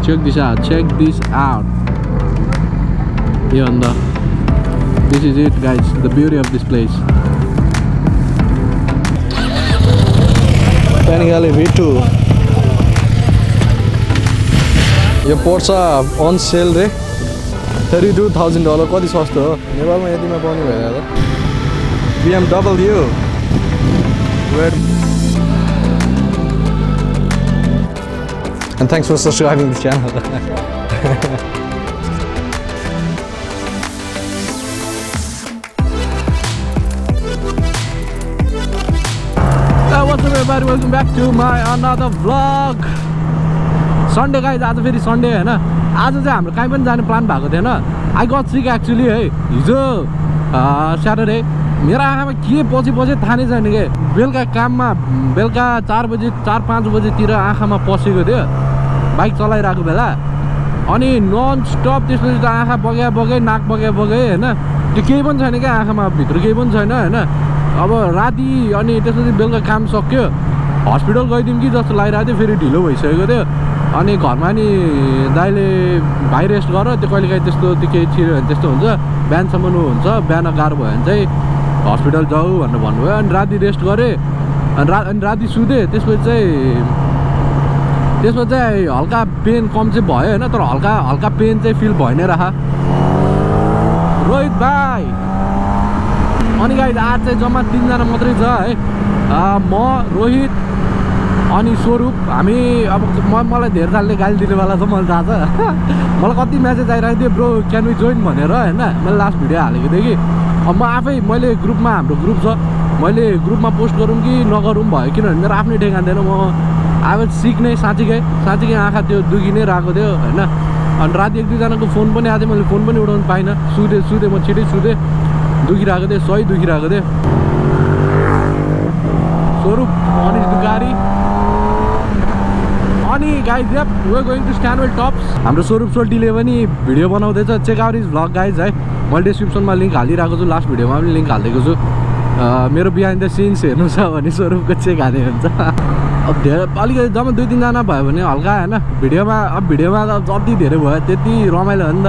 Check this out. Check this out. This is it, guys. The beauty of this place. Panigale V2. यो पर्छ on sale रे $32,000 कति सस्तो हो नेपालमा यतिमा पाउने भएर त BMW and thanks for subscribing the channel. What's up everybody, welcome back to my another vlog. Sunday guys, आज फेरि Sunday हैन आज चाहिँ हाम्रो कहीँ पनि जाने प्लान भएको थिएन I got sick actually है हिजो Saturday मेरो आँखामा के पछि थाहा नै छैन के बेलुका काममा बेलुका 4-5 बजेतिर आँखामा पसेको थियो बाइक चलाइरहेको बेला अनि नन स्टप त्यसपछि त आँखा बगे नाक बगे हैन त्यो केही पनि छैन के आँखामा भित्र केही पनि छैन हैन अब राति अनि त्यसपछि बेलुका काम सक्यो हस्पिटल गइदिउँ कि जस्तो लागिरहेको थियो फेरि ढिलो भइसकेको थियो अनि घरमा नि दाइले भाइ रेस्ट गर त्यो कहिलेकाहीँ त्यस्तो त्यो केही थियो भने त्यस्तो हुन्छ बिहानसम्म हुन्छ बिहान गाह्रो भयो भने चाहिँ हस्पिटल जाऊ भनेर भन्नुभयो अनि राति रेस्ट गरेँ अनि राति सुतेँ त्यसपछि चाहिँ हल्का पेन कम चाहिँ भयो होइन तर हल्का पेन चाहिँ फिल भइ नै रहा रोहित भाइ अनि गाइस आज चाहिँ जम्मा 3 जना मात्रै छ है म रोहित अनि स्वरूप हामी अब मलाई धेरैजनाले गाली दिनेवाला छ मलाई थाहा छ मलाई कति मेसेज आइरहेको थियो ब्रो क्यान वी जोइन भनेर होइन मैले लास्ट भिडियो हालेको थिएँ कि अब म आफै मैले ग्रुपमा हाम्रो ग्रुप छ मैले ग्रुपमा पोस्ट गरौँ कि नगरौँ भयो किनभने मेरो आफ्नै ठेगान थिएन म अब सिक्ने साँच्चीकै आँखा त्यो दुखी नै रहेको थियो होइन अनि राति 1-2 जनाको फोन पनि आएको थियो मैले फोन पनि उठाउनु पाइनँ सुतेँ म छिटै सुतेँ दुखिरहेको थियो सही दुखिरहेको थियो स्वरूप अनि दुकारी अनि guys we are going to Stanwell Tops हाम्रो स्वरूप सोल्टीले पनि भिडियो बनाउँदैछ check out his vlog guys है मैले डिस्क्रिप्सनमा लिङ्क हालिरहेको छु लास्ट भिडियोमा पनि लिङ्क हालिदिएको छु मेरो बिहाइन्ड द सिन्स हेर्नु छ भने स्वरूपको चेक हाल्ने हुन्छ अब धेरै अलिकति जम्मा 2-3 जना भयो भने हल्का होइन भिडियोमा त जति धेरै भयो त्यति रमाइलो हो नि त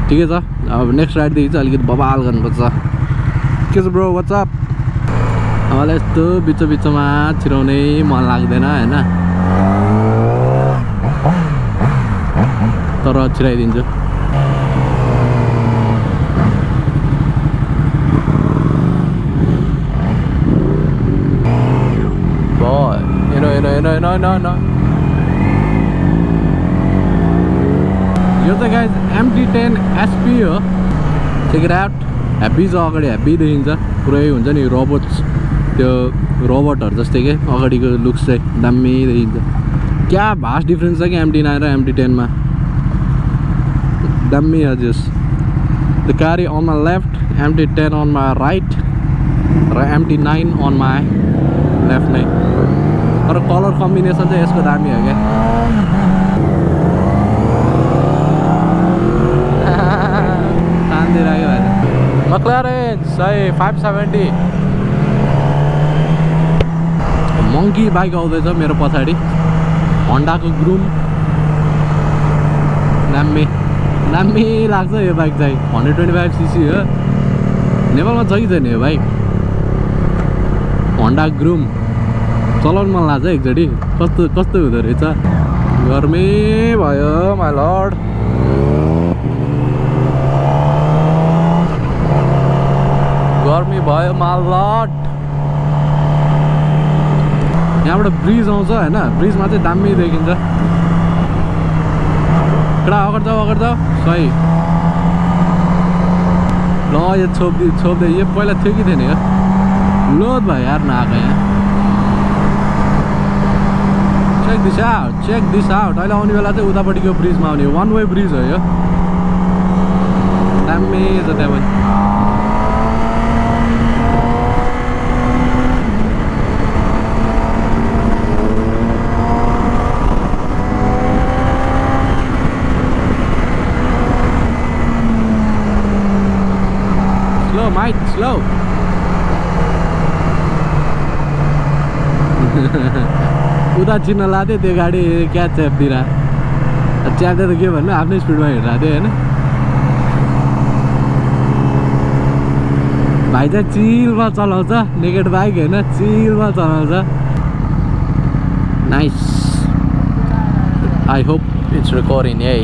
ठिकै छ अब नेक्स्ट राइडदेखि चाहिँ अलिकति बबाल गर्नुपर्छ के छ ब्रो वाट्सअप मलाई यस्तो बिचमा छिराउनै मन लाग्दैन होइन तर छिराइदिन्छु No. यो चाहिँ गाइज MT10 SP हो चेक इट आउट ह्याप्पी छ अगाडि ह्याप्पी देखिन्छ पुरै हुन्छ नि रोबोट्स त्यो रोबोटहरू जस्तै के अगाडिको लुक्स चाहिँ दामी देखिन्छ क्या भास्ट डिफ्रेन्स छ कि MT9 र MT10 मा दामी हजुर Ducati on my left MT10 on my right र MT9 on my left नै तर कलर कम्बिनेसन चाहिँ यसको दामी हो क्या शान्ति लाग्यो भाइ McLaren सही 570 मङ्की बाइक आउँदैछ मेरो पछाडि होन्डाको ग्रुम दामी लाग्छ यो बाइक चाहिँ 125cc हो नेपालमा छ कि छैन यो बाइक होन्डा ग्रुम चलाउनु मन लाग्छ एकचोटि कस्तो हुँदो रहेछ गर्मी भयो माइ लर्ड गर्मी भयो माइ लर्ड यहाँबाट ब्रिज आउँछ होइन ब्रिजमा चाहिँ दामी देखिन्छ कडा अगाडि जाऊ सही ल यो छोप्दै यो पहिला थियो कि थिएन यो लोड भयो यार नआएको यहाँ check this out अहिले आउने बेला चाहिँ उतापट्टिको ब्रिजमा आउने 1 वे ब्रिज हो यो दामी छ त्यहाँ पनि slow उता चिन्न लाथे त्यो गाडी क्या च्यापतिर च्याते त के भन्नु आफ्नै स्पिडमा हिँडिरहेको थियो होइन भाइ चाहिँ चिलमा चलाउँछ नेकेड बाइक होइन चिलमा चलाउँछ nice I hope it's recording है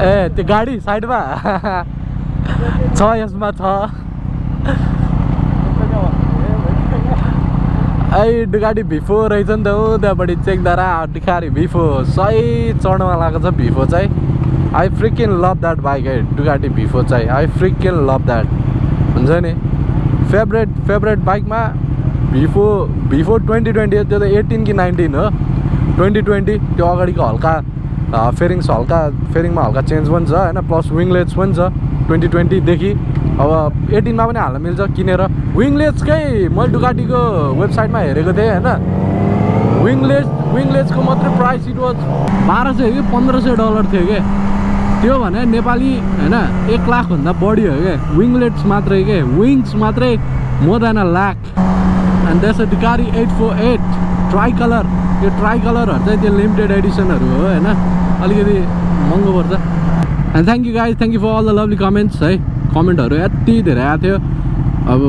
ए त्यो गाडी साइडमा छ यसमा छ ऐ डुकाटी भिफो रहेछ नि त हो त्यहाँपट्टि चेक दारा डिखारी भिफो सही चढ्नमा लागेको छ भिफो चाहिँ I freaking love that bike है डुकाटी भिफो चाहिँ आई फ्रिकिन लभ द्याट हुन्छ नि फेभरेट बाइकमा भिफो 2020 त्यो त 18 कि 19 हो 2020 त्यो अगाडिको हल्का फेरिङमा हल्का चेन्ज पनि छ होइन प्लस विङलेट्स पनि छ 2020 देखि अब 18 मा पनि हाल्न मिल्छ किनेर विङलेट्सकै मैले डुकाटीको वेबसाइटमा हेरेको थिएँ होइन विङलेट्सको मात्रै प्राइस इट वाज 1200 कि $1500 थियो कि त्यो भने नेपाली होइन 1 लाखभन्दा बढी हो क्या विङलेट्स मात्रै के विङ्स मात्रै more than $1 lakh and there is a Ducati848 tricolour त्यो ट्राई कलरहरू चाहिँ त्यो लिमिटेड एडिसनहरू हो होइन अलिकति महँगो पर्छ and thank you guys thank you for all the lovely comments है कमेन्टहरू यति धेरै आएको थियो अब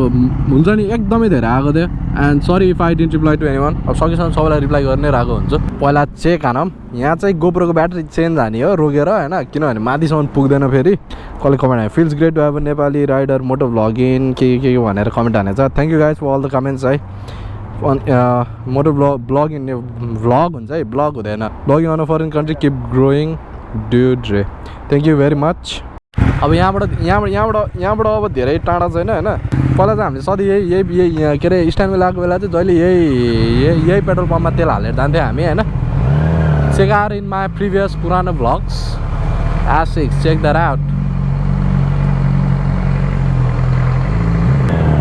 हुन्छ नि एकदमै धेरै आएको थियो and sorry if I didn't reply to anyone अब सकेसम्म सबैलाई रिप्लाई गर्ने रहेको हुन्छु पहिला चेक हानौँ यहाँ चाहिँ गोप्रोको ब्याट्री चेन्ज हाने हो रोकेर होइन किनभने माथिसम्म पुग्दैन फेरि कसले कमेन्ट हाने feels great to have a Nepali rider moto vlogging के भनेर कमेन्ट हानेछ thank you guys for all the comments है मोटो भ्लग हुन्छ है ब्लग हुँदैन blogging on a foreign country keep growing dude रे थ्याङ्क यू भेरी मच अब यहाँबाट अब धेरै टाढा छैन होइन पहिला चाहिँ हामीले सधैँ यही के अरे स्ट्यान्डवेल आएको बेला चाहिँ जहिले यही पेट्रोल पम्पमा तेल हालेर जान्थ्यौँ हामी होइन check out in my previous पुरानो vlogs S6 check that out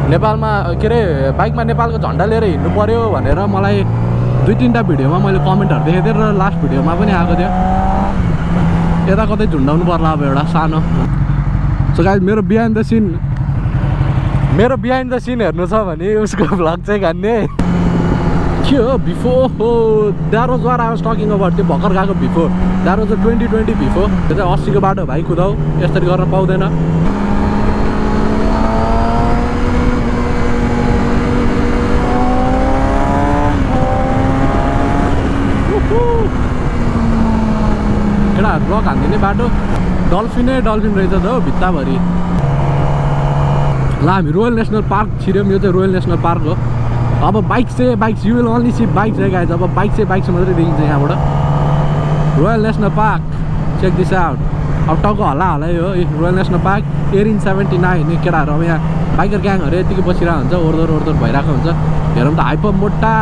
नेपालमा के अरे बाइकमा नेपालको झन्डा लिएर हिँड्नु पऱ्यो भनेर मलाई 2-3टा भिडियोमा मैले कमेन्टहरू देखेको थिएँ र लास्ट भिडियोमा पनि आएको थियो यता कतै झुन्डाउनु पर्ला अब एउटा सानो सो गाइज मेरो बिहाइन्ड द सिन हेर्नु छ भने उसको भ्लग चाहिँ हान्ने के हो भिफो हो that was what I was talking about त्यो भर्खर गएको भिफो द्याट वाज 2020 भिफो त्यो चाहिँ 80 को बाटो भाइ कुदाउ यसरी गर्न पाउँदैन ब्लक हान्दिने बाटो डल्फिन रहेछ त हो भित्ताभरि ल हामी रोयल नेसनल पार्क छिर्यौँ यो चाहिँ रोयल नेसनल पार्क हो अब bikes you will only see bikes है गाइज अब बाइक्स मात्रै देखिन्छ यहाँबाट royal national park check this out अब टाउको हल्ला हो रोयल नेसनल पार्क एरिन 79 नि केटाहरू अब यहाँ बाइकर ग्याङहरू यतिकै बसिरहेको हुन्छ ओर्दोर भइरहेको हुन्छ हेरौँ त हाइपर मोटा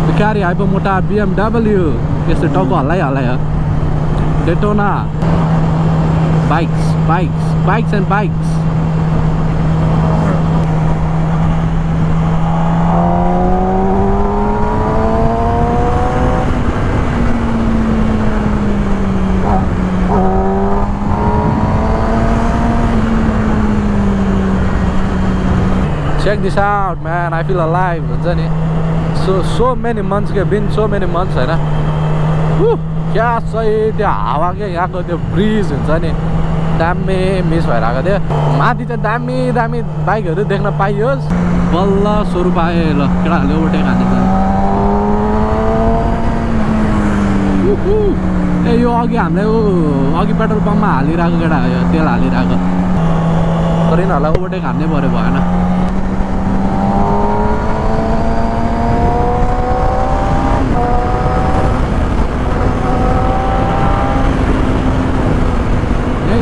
Ducati हाइपर मोटा BMW यस्तो टाउको हल्लाइ Daytona bikes and bikes check this out man I feel alive हुन्छ नि so many months के been so many months हैन क्या सही त्यो हावा के यहाँको त्यो ब्रिज हुन्छ नि दामी मिस भइरहेको थियो माथि चाहिँ दामी बाइकहरू देख्न पाइयोस् बल्ल स्वरूप आए ल केटाहरूले ओभरटेक हानेछ ए यो अघि हामीलाई अघि पेट्रोल पम्पमा हालिरहेको केटा हो तेल हालिरहेको तर यिनीहरूलाई ओभरटेक हान्नै पऱ्यो भएन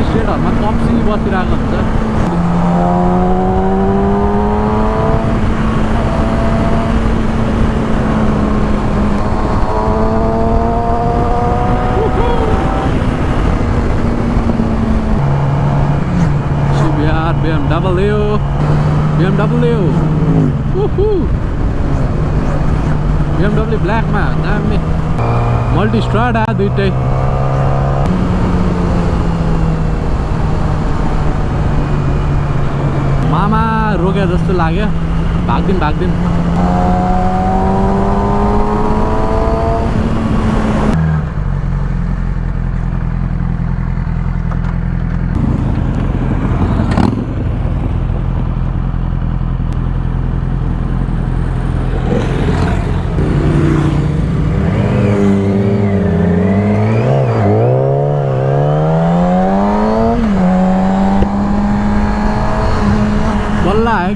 स्ट्रेटहरूमा कप्सी बसिरहेको हुन्छ BMW ब्ल्याकमा दामी मल्टी स्ट्राडा दुइटै मामा रोक्यो जस्तो लाग्यो भाग्दिन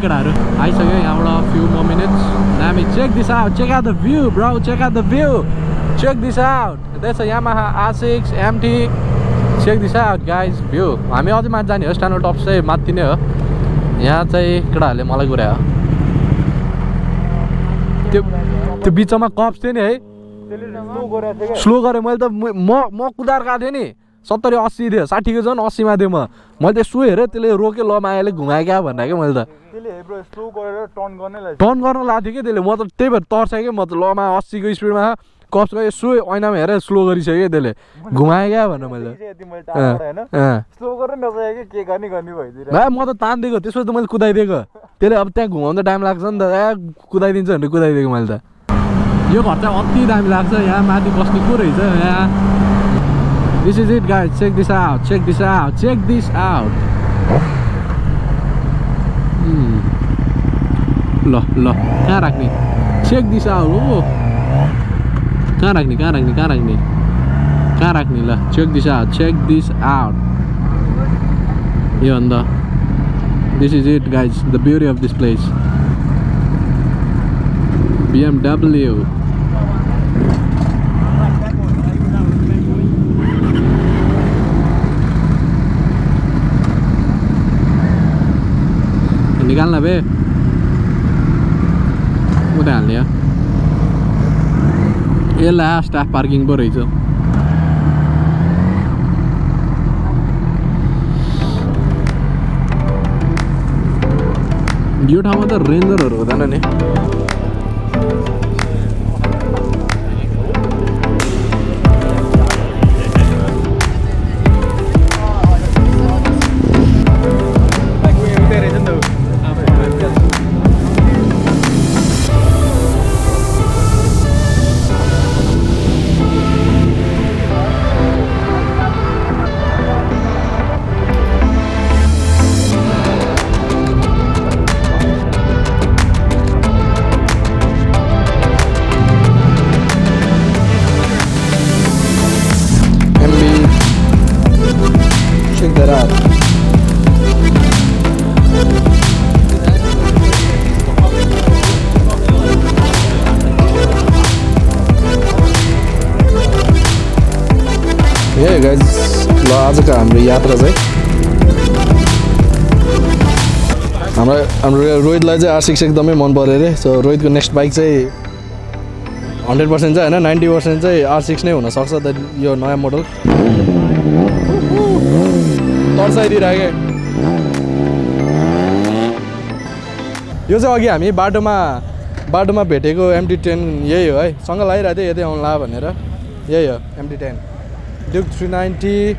केटाहरु आइसक्यो यहाँबाट few more minutes दामी check this out the view bro check out the view check this out that's a Yamaha R6 MT check this out guys view हामी अझै माथि जाने हो Stanwell Tops चाहिँ माथि नै हो यहाँ चाहिँ केटाहरुले मलाई गुरायो त्यो बिचमा कप्स थियो नि है स्लो गरे मैले त म कुदार गएको थिएँ नि 70 80 थियो 60 को झन् 80 मा थियो मैले त्यसो हेरेँ त्यसले रोक्यो ल मायाले घुमाए क्या भनेर के मैले त टर्न गर्न लाग्थ्यो कि त्यसले म त त्यही भएर तर्छ कि म त ल मा 80 को स्पिडमा कप्स गयो यसो ऐनामा हेरेर स्लो गरिसक्यो त्यसले घुमाए क्या भनेर मैले म त तान्दिएको त्यसपछि त मैले कुदाइदिएको त्यसले अब त्यहाँ घुमाउनु टाइम लाग्छ नि त कुदाइदिन्छ भनेर कुदाइदिएको मैले त यो घर चाहिँ अति दामी लाग्छ यहाँ माथि बस्ने को रहेछ यहाँ This is it guys check this out check this out check this out ल कहाँ राख्ने check this out हो कहाँ राख्ने ल check this out यो अन्त this is it guys the beauty of this place BMW निकाल्न बे उता हाल्ने हो यसलाई स्टाफ पार्किङ पो रहेछ यो ठाउँमा त रेन्जरहरू हुँदैन नि Hey guys, ल आजको हाम्रो यात्रा चाहिँ हाम्रो रोहितलाई चाहिँ R6 एकदमै मन पर्यो रे सो रोहितको नेक्स्ट बाइक चाहिँ 100% चाहिँ हैन 90% चाहिँ R6 नै हुन सक्छ त यो नयाँ मोडल तर्साइदिरहेको यो चाहिँ अघि हामी बाटोमा भेटेको MT10 यही हो है सँग लागिरहेको थियो यतै आउनु ला भनेर यही हो MT10 Ducati899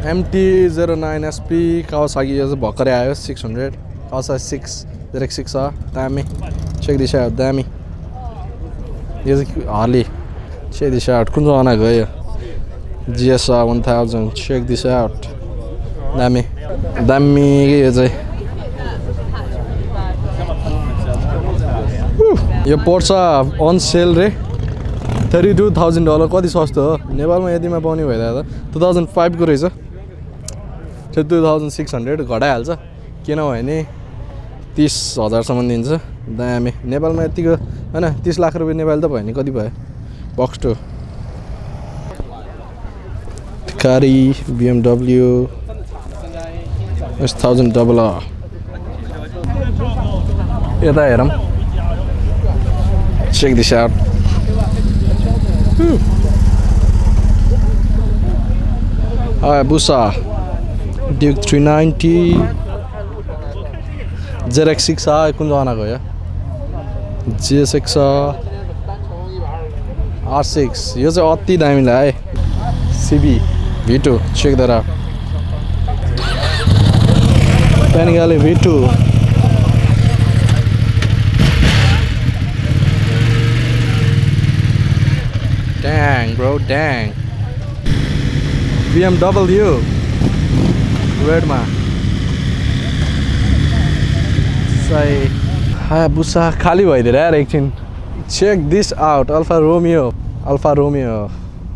Mt09 SP Kawasaki यो चाहिँ भर्खरै आयो 600 Kawasaki 6 ZX6 छ दामी check this out दामी यो चाहिँ Harley check this out कुन जमाना गयो GSR 1000 check this out दामी यो चाहिँ यो पर्छ अन सेल रे $32,000 कति सस्तो हो नेपालमा यतिमा पाउने भइदा त 2005 को रहेछ 2600 घटाइहाल्छ किनभने 30,000 सम्म दिन्छ दामी नेपालमा यतिको हैन 30 लाख रुपैयाँ नेपाल त भयो नि कति भयो box to Ducati BMW S1000RR यता हेरौँ check this out Busa Ducati899 ZX6 कुन जमाना गयो GSX R6 यो चाहिँ अति दामी लाग्यो CB V2 check that out Panigale V2 dang bro dang BMW redमा सही बुसा खाली भइदिएर यार एकछिन check this out Alfa Romeo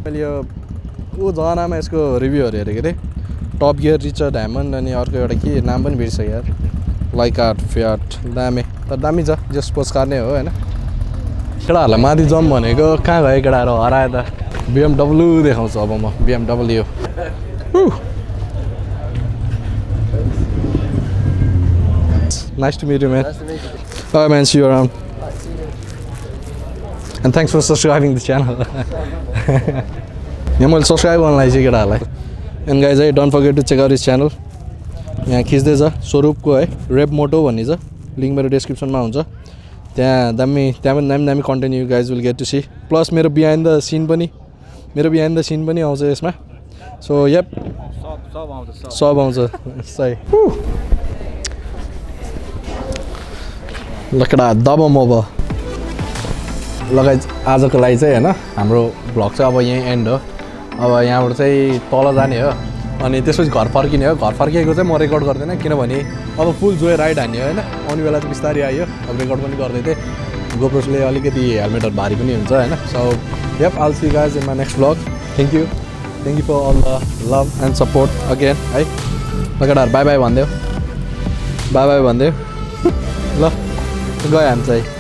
मैले यो ऊ जमानामा यसको रिभ्यूहरू हेरेको थिएँ टप गियर रिचर्ड ह्यामन्ड अनि अर्को एउटा के नाम पनि बिर्सेँ यार लाइकार्ट फियाट दामी तर दामी छ जस पोस्कार नै हो हैन केटाहरूलाई माथि जाउँ भनेको कहाँ गयो केटाहरू हरायो त BMW देखाउँछु अब म BMW Nice to meet you, man. Bye, man. See you around. And thanks for subscribing the channel. यहाँ मैले सब्सक्राइब गर्नलाई चाहिँ केटाहरूलाई एन्ड गाइज है don't forget to check out his channel यहाँ खिच्दैछ स्वरूपको है रेप मोटो भन्ने छ लिङ्क मेरो डिस्क्रिप्सनमा हुन्छ त्यहाँ पनि दामी content you guys will get to see plus मेरो बिहाइन्ड द सिन पनि आउँछ यसमा सो यप सब आउँछ सही ल केटा दबाउँ अब लगाइ आजको लागि चाहिँ होइन हाम्रो भ्लग चाहिँ अब यहीँ एन्ड हो अब यहाँबाट चाहिँ तल जाने हो अनि त्यसपछि घर फर्किने हो घर फर्किएको चाहिँ म रेकर्ड गर्दैन किनभने अब फुल जोय राइड हान्ने हो होइन आउने बेला चाहिँ बिस्तारै आयो अब रेकर्ड पनि गर्दै थिएँ गोप्रोसले अलिकति हेलमेटहरू भारी पनि हुन्छ होइन so yup I'll see guys in my next vlog thank you for all the love and support again है ल केटाहरू बाई बाई भनिदेऊ ल गयो हामी चाहिँ